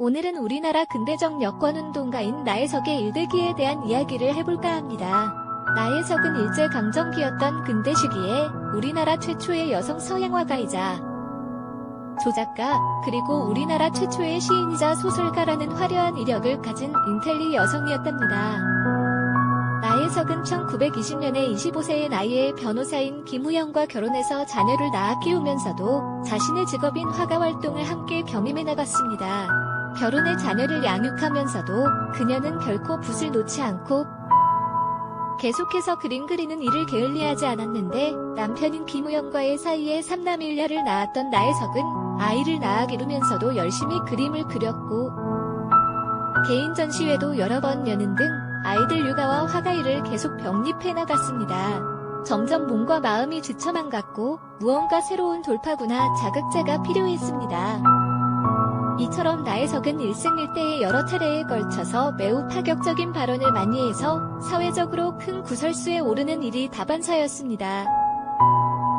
오늘은 우리나라 근대적 여권운동가인 나혜석의 일대기에 대한 이야기를 해볼까 합니다. 나혜석은 일제강점기였던 근대 시기에 우리나라 최초의 여성 서양화가이자 조작가, 그리고 우리나라 최초의 시인이자 소설가라는 화려한 이력을 가진 인텔리 여성이었답니다. 나혜석은 1920년에 25세의 나이에 변호사인 김우영과 결혼해서 자녀를 낳아 키우면서도 자신의 직업인 화가 활동을 함께 겸임해 나갔습니다. 결혼해 자녀를 양육하면서도 그녀는 결코 붓을 놓지 않고 계속해서 그림 그리는 일을 게을리하지 않았는데, 남편인 김우영과의 사이에 3남1녀를 낳았던 나혜석은 아이를 낳아 기르면서도 열심히 그림을 그렸고 개인 전시회도 여러 번 여는 등 아이들 육아와 화가 일을 계속 병립해 나갔습니다. 점점 몸과 마음이 지쳐만 갔고 무언가 새로운 돌파구나 자극제가 필요했습니다. 이처럼 나혜석은 일생일대에 여러 차례에 걸쳐서 매우 파격적인 발언을 많이 해서 사회적으로 큰 구설수에 오르는 일이 다반사였습니다.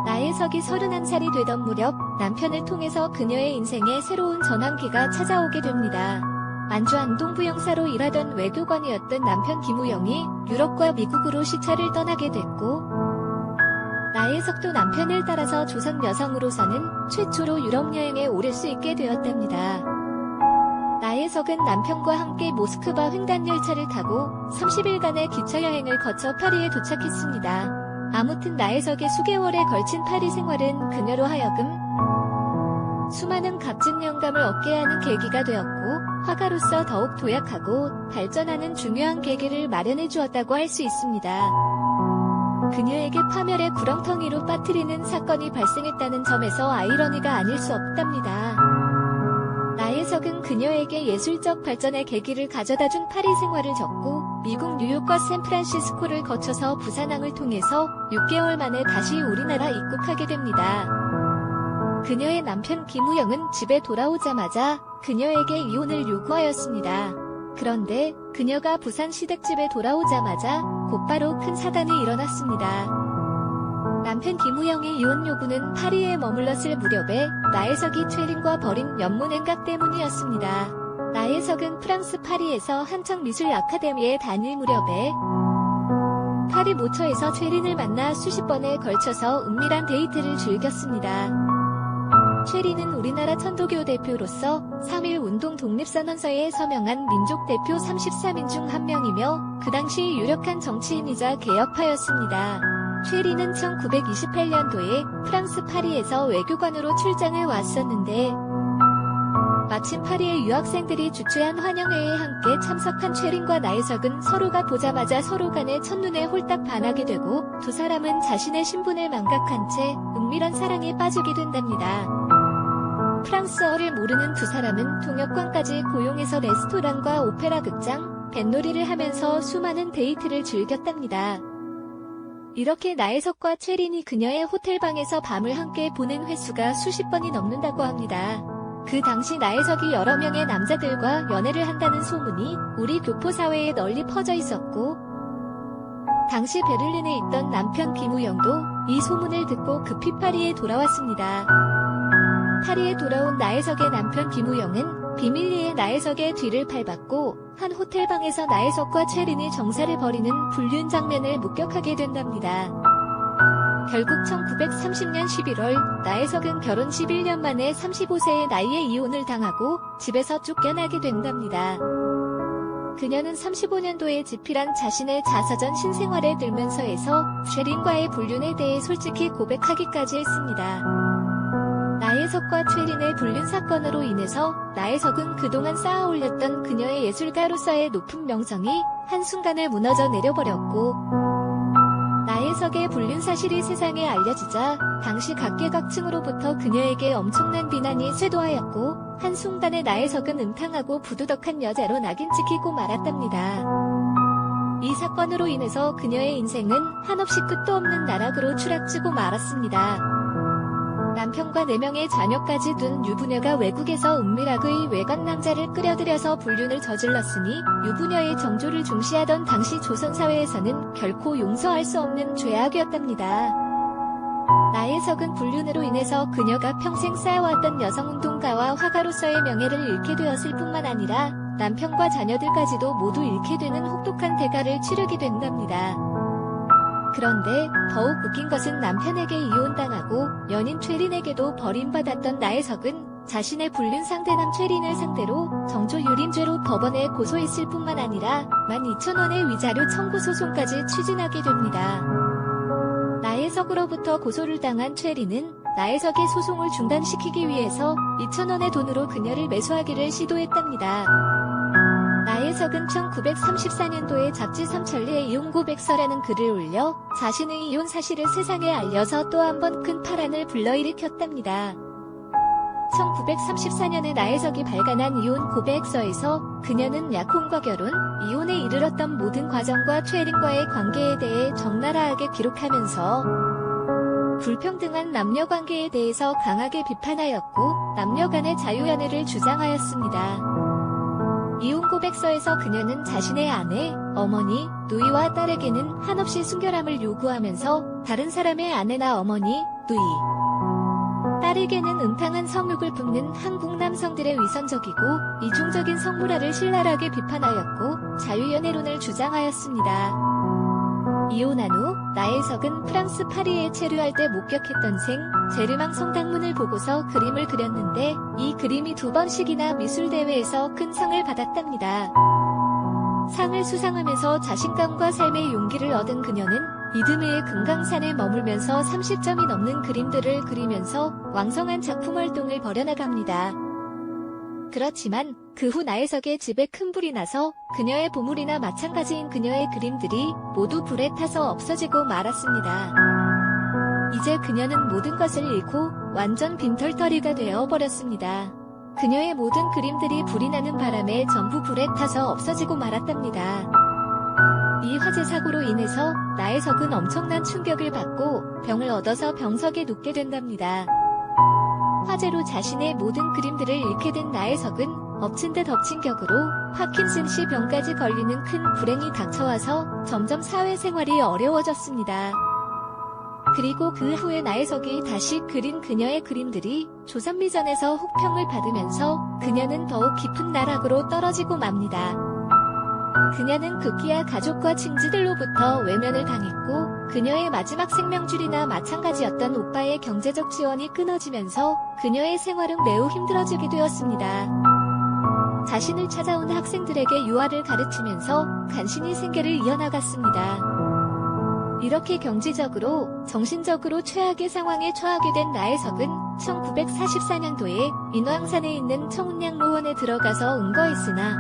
나혜석이 31살이 되던 무렵 남편을 통해서 그녀의 인생에 새로운 전환기가 찾아오게 됩니다. 만주 안동부 영사로 일하던 외교관이었던 남편 김우영이 유럽과 미국으로 시차를 떠나게 됐고, 나혜석도 남편을 따라서 조선 여성으로서는 최초로 유럽 여행에 오를 수 있게 되었답니다. 나혜석은 남편과 함께 모스크바 횡단열차를 타고 30일간의 기차여행을 거쳐 파리에 도착했습니다. 아무튼 나혜석의 수개월에 걸친 파리 생활은 그녀로 하여금 수많은 값진 영감을 얻게 하는 계기가 되었고, 화가로서 더욱 도약하고 발전하는 중요한 계기를 마련해 주었다고 할 수 있습니다. 그녀에게 파멸의 구렁텅이로 빠뜨리는 사건이 발생했다는 점에서 아이러니가 아닐 수 없답니다. 나혜석은 그녀에게 예술적 발전의 계기를 가져다준 파리 생활을 적고 미국 뉴욕과 샌프란시스코를 거쳐서 부산항을 통해서 6개월 만에 다시 우리나라 입국하게 됩니다. 그녀의 남편 김우영은 집에 돌아오자마자 그녀에게 이혼을 요구하였습니다. 그런데 그녀가 부산 시댁집에 돌아오자마자 곧바로 큰 사단이 일어났습니다. 남편 김우영의 이혼 요구는 파리에 머물렀을 무렵에 나혜석이 최린과 벌인 연문행각 때문이었습니다. 나혜석은 프랑스 파리에서 한창미술 아카데미에 다닐 무렵에 파리 모처에서 최린을 만나 수십 번에 걸쳐서 은밀한 데이트를 즐겼습니다. 최린은 우리나라 천도교 대표로서 3.1 운동 독립선언서에 서명한 민족 대표 33인 중 한 명이며 그 당시 유력한 정치인이자 개혁파였습니다. 최린은 1928년도에 프랑스 파리에서 외교관으로 출장을 왔었는데, 마침 파리의 유학생들이 주최한 환영회에 함께 참석한 최린과 나혜석은 서로가 보자마자 서로 간에 첫눈에 홀딱 반하게 되고 두 사람은 자신의 신분을 망각한 채 은밀한 사랑에 빠지게 된답니다. 프랑스어를 모르는 두 사람은 통역관까지 고용해서 레스토랑과 오페라 극장, 뱃놀이를 하면서 수많은 데이트를 즐겼답니다. 이렇게 나혜석과 최린이 그녀의 호텔방에서 밤을 함께 보낸 횟수가 수십 번이 넘는다고 합니다. 그 당시 나혜석이 여러 명의 남자들과 연애를 한다는 소문이 우리 교포사회에 널리 퍼져 있었고, 당시 베를린에 있던 남편 김우영도 이 소문을 듣고 급히 파리에 돌아왔습니다. 파리에 돌아온 나혜석의 남편 김우영은 비밀리에 나혜석의 뒤를 밟았고 한 호텔방에서 나혜석과 최린이 정사를 벌이는 불륜 장면을 목격하게 된답니다. 결국 1930년 11월 나혜석은 결혼 11년 만에 35세의 나이에 이혼을 당하고 집에서 쫓겨나게 된답니다. 그녀는 35년도에 집필한 자신의 자서전 신생활에 들면서에서 최린과의 불륜에 대해 솔직히 고백하기까지 했습니다. 나혜석과 최린의 불륜 사건으로 인해서 나혜석은 그동안 쌓아올렸던 그녀의 예술가로서의 높은 명성이 한순간에 무너져 내려버렸고, 나혜석의 불륜 사실이 세상에 알려지자 당시 각계각층으로부터 그녀에게 엄청난 비난이 쇄도하였고, 한순간에 나혜석은 음탕하고 부두덕한 여자로 낙인 찍히고 말았답니다. 이 사건으로 인해서 그녀의 인생은 한없이 끝도 없는 나락으로 추락지고 말았습니다. 남편과 4명의 자녀까지 둔 유부녀가 외국에서 은밀하게 외간 남자를 끌어들여서 불륜을 저질렀으니 유부녀의 정조를 중시하던 당시 조선사회에서는 결코 용서할 수 없는 죄악이었답니다. 나혜석은 불륜으로 인해서 그녀가 평생 쌓아왔던 여성운동가와 화가로서의 명예를 잃게 되었을 뿐만 아니라 남편과 자녀들까지도 모두 잃게 되는 혹독한 대가를 치르게 된답니다. 그런데 더욱 웃긴 것은 남편에게 이혼당하고 연인 최린에게도 버림받았던 나혜석은 자신의 불륜 상대남 최린을 상대로 정조유림죄로 법원에 고소했을 뿐만 아니라 12,000원의 위자료 청구 소송까지 추진하게 됩니다. 나혜석으로부터 고소를 당한 최린은 나혜석의 소송을 중단시키기 위해서 2,000원의 돈으로 그녀를 매수하기를 시도했답니다. 나혜석은 1934년도에 잡지 삼천리에 이혼 고백서라는 글을 올려 자신의 이혼 사실을 세상에 알려서 또 한 번 큰 파란을 불러일으켰답니다. 1934년에 나혜석이 발간한 이혼 고백서에서 그녀는 약혼과 결혼, 이혼에 이르렀던 모든 과정과 최린과의 관계에 대해 적나라하게 기록하면서 불평등한 남녀관계에 대해서 강하게 비판하였고 남녀 간의 자유연애를 주장하였습니다. 이혼 고백서에서 그녀는 자신의 아내, 어머니, 누이와 딸에게는 한없이 순결함을 요구하면서 다른 사람의 아내나 어머니, 누이, 딸에게는 음탕한 성욕을 뿜는 한국 남성들의 위선적이고 이중적인 성물화를 신랄하게 비판하였고 자유연애론을 주장하였습니다. 이혼한 후 나혜석은 프랑스 파리에 체류할 때 목격했던 제르망 성당문을 보고서 그림을 그렸는데 이 그림이 2번씩이나 미술대회에서 큰 상을 받았답니다. 상을 수상하면서 자신감과 삶의 용기를 얻은 그녀는 이듬해 금강산에 머물면서 30점이 넘는 그림들을 그리면서 왕성한 작품 활동을 벌여나갑니다. 그렇지만 그 후 나혜석의 집에 큰 불이 나서 그녀의 보물이나 마찬가지인 그녀의 그림들이 모두 불에 타서 없어지고 말았습니다. 이제 그녀는 모든 것을 잃고 완전 빈털터리가 되어버렸습니다. 그녀의 모든 그림들이 불이 나는 바람에 전부 불에 타서 없어지고 말았답니다. 이 화재 사고로 인해서 나혜석은 엄청난 충격을 받고 병을 얻어서 병석에 눕게 된답니다. 화재로 자신의 모든 그림들을 잃게 된 나혜석은 엎친 데 덮친 격으로 파킨슨씨 병까지 걸리는 큰 불행이 닥쳐와서 점점 사회생활이 어려워졌습니다. 그리고 그 후에 나혜석이 다시 그린 그녀의 그림들이 조선미전에서 혹평을 받으면서 그녀는 더욱 깊은 나락으로 떨어지고 맙니다. 그녀는 급기야 가족과 친지들로부터 외면을 당했고 그녀의 마지막 생명줄이나 마찬가지였던 오빠의 경제적 지원이 끊어지면서 그녀의 생활은 매우 힘들어지게 되었습니다. 자신을 찾아온 학생들에게 유아를 가르치면서 간신히 생계를 이어나갔습니다. 이렇게 경제적으로, 정신적으로 최악의 상황에 처하게 된 나혜석은 1944년도에 인왕산에 있는 청운양로원에 들어가서 은거했으나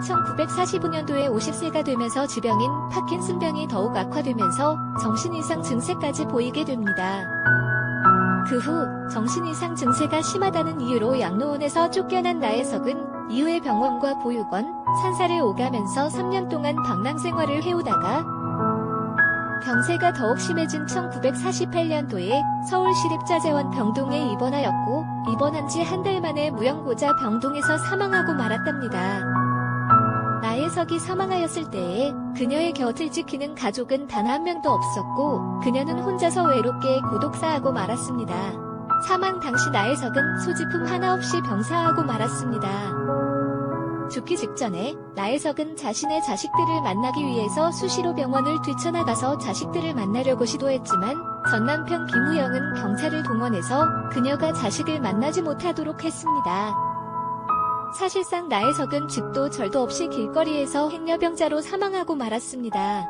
1945년도에 50세가 되면서 지병인 파킨슨병이 더욱 악화되면서 정신이상 증세까지 보이게 됩니다. 그 후 정신이상 증세가 심하다는 이유로 양로원에서 쫓겨난 나혜석은 이후에 병원과 보육원, 산사를 오가면서 3년 동안 방랑 생활을 해오다가 병세가 더욱 심해진 1948년도에 서울시립자재원 병동에 입원하였고 입원한 지 한 달 만에 무영고자 병동에서 사망하고 말았답니다. 나혜석이 사망하였을 때에 그녀의 곁을 지키는 가족은 단 한 명도 없었고 그녀는 혼자서 외롭게 고독사하고 말았습니다. 사망 당시 나혜석은 소지품 하나 없이 병사하고 말았습니다. 죽기 직전에 나혜석은 자신의 자식들을 만나기 위해서 수시로 병원을 뛰쳐나가서 자식들을 만나려고 시도했지만 전 남편 김우영은 경찰을 동원해서 그녀가 자식을 만나지 못하도록 했습니다. 사실상 나혜석은 집도 절도 없이 길거리에서 행여병자로 사망하고 말았습니다.